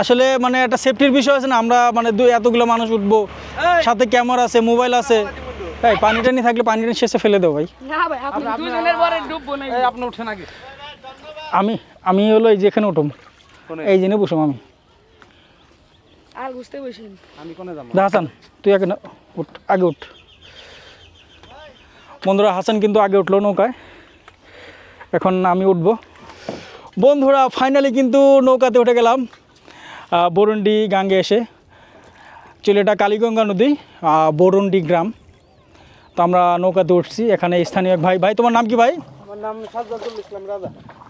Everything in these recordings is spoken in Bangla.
আসলে মানে একটা সেফটির বিষয় আছে না, আমরা মানে এতগুলো মানুষ উঠবো, সাথে ক্যামেরা আছে, মোবাইল আছে। ভাই পানি টানি থাকলে পানিটা শেষে ফেলে দাও ভাই। না ভাই আপনি দুজনের পরে ডুববো না। আপনি উঠেন আগে। আমি হলো এই যেখানে উঠুম, এই জেনে বসুম আমি। আর বুঝতে বসেন আমি কোনে যাবো? হাসান তুই আগে না উঠ, আগে উঠ। বন্ধুরা হাসান কিন্তু আগে উঠলো নৌকায়, এখন আমি উঠবো। বন্ধুরা ফাইনালি কিন্তু নৌকাতে উঠে গেলাম বরুন্ডি গাঙ্গে এসে। চলে এটা কালীগঙ্গা নদী, বরুন্ডি গ্রাম। তো আমরা নৌকাতে উঠছি। এখানে স্থানীয় এক ভাই, তোমার নাম কি ভাই? আমার নাম সাজ্জাদুল ইসলাম রাজা।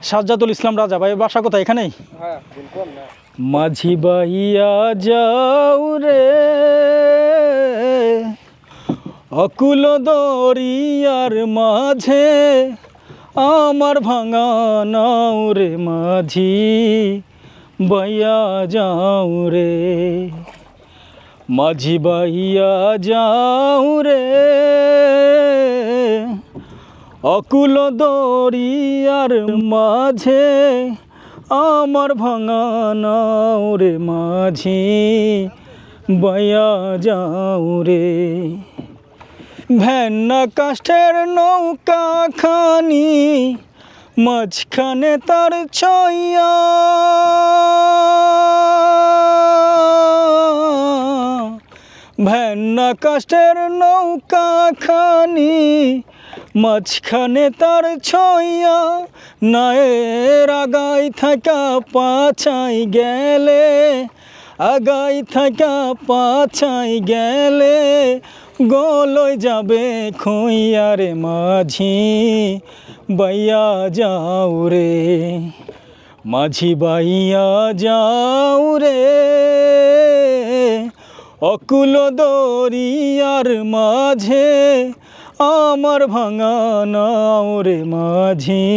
সাজ্জাদুল ইসলাম রাজা। ভাই বাসা কোথায়? এখানেই? হ্যাঁ বিলকুল না। মাঝি বাইয়া যাও রে অকুল দরিয়ার মাঝে, আমার ভাঙা নাও রে মাঝি বাইয়া যাও রে, মাঝি বাইয়া যাও রে অকুল দরিয়ার মাঝে, আমার ভাঙা নাও রে মাঝি বাইয়া যাও রে। ভেন্না কাষ্ঠের নৌকা খানি মাঝখানে তার ছইয়া, ভেন্না কাষ্ঠের নৌকা খানি মাঝখানে তার ছইয়া, নায়ের আগাই থাকা পাছাই গেলে, আগাই থাকা পাছাই গেলে, গলই যাবে খুইয়া রে মাঝি বাইয়া যাও রে, মাঝি বাইয়া যাও রে অকুল দরিয়ার মাঝে, আমার ভাঙা নাও রে মাঝি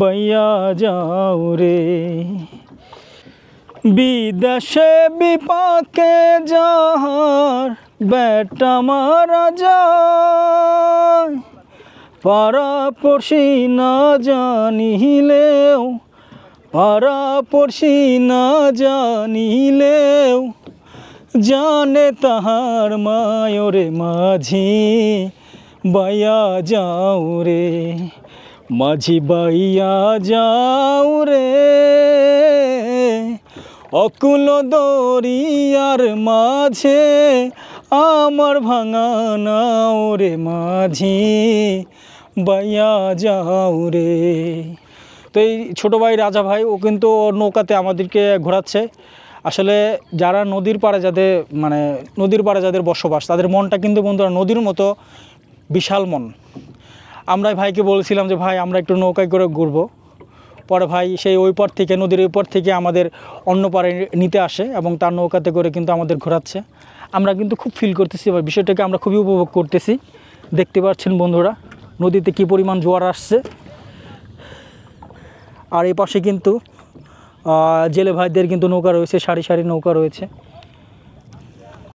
বাইয়া যাও রে। বিদেশে বিপাকে যাহার বেটা মারা যায়, পাড়া পড়শি না জানিলেও, পাড়া পড়শি না জানিলেও, জানে তাহার মায়রে মাঝি বাইয়া যাও রে, মাঝি বাইয়া যাও রে অকুল দরিয়ার মাঝে, আমার ভাঙা নাও রে মাঝি বাইয়া যাও রে। তো এই ছোটো ভাই রাজা ভাই, ও কিন্তু নৌকাতে আমাদেরকে ঘোরাচ্ছে। আসলে যারা নদীর পাড়ে, যাদের মানে নদীর পাড়ে যাদের বসবাস, তাদের মনটা কিন্তু বন্ধুরা নদীর মতো বিশাল মন। আমরা ভাইকে বলছিলাম যে ভাই আমরা একটু নৌকায় করে ঘুরবো। পরে ভাই সেই ওই পার থেকে, নদীর ওই পার থেকে আমাদের অন্য পাড়ে নিতে আসে এবং তার নৌকাতে করে কিন্তু আমাদের ঘোরাচ্ছে। আমরা কিন্তু খুব ফিল করতেছি ভাই, বিষয়টাকে আমরা খুবই উপভোগ করতেছি। দেখতে পাচ্ছেন বন্ধুরা নদীতে কী পরিমাণ জোয়ার আসছে। আর এই পাশে কিন্তু জেলে ভাইদের কিন্তু নৌকা রয়েছে, সারি সারি নৌকা রয়েছে।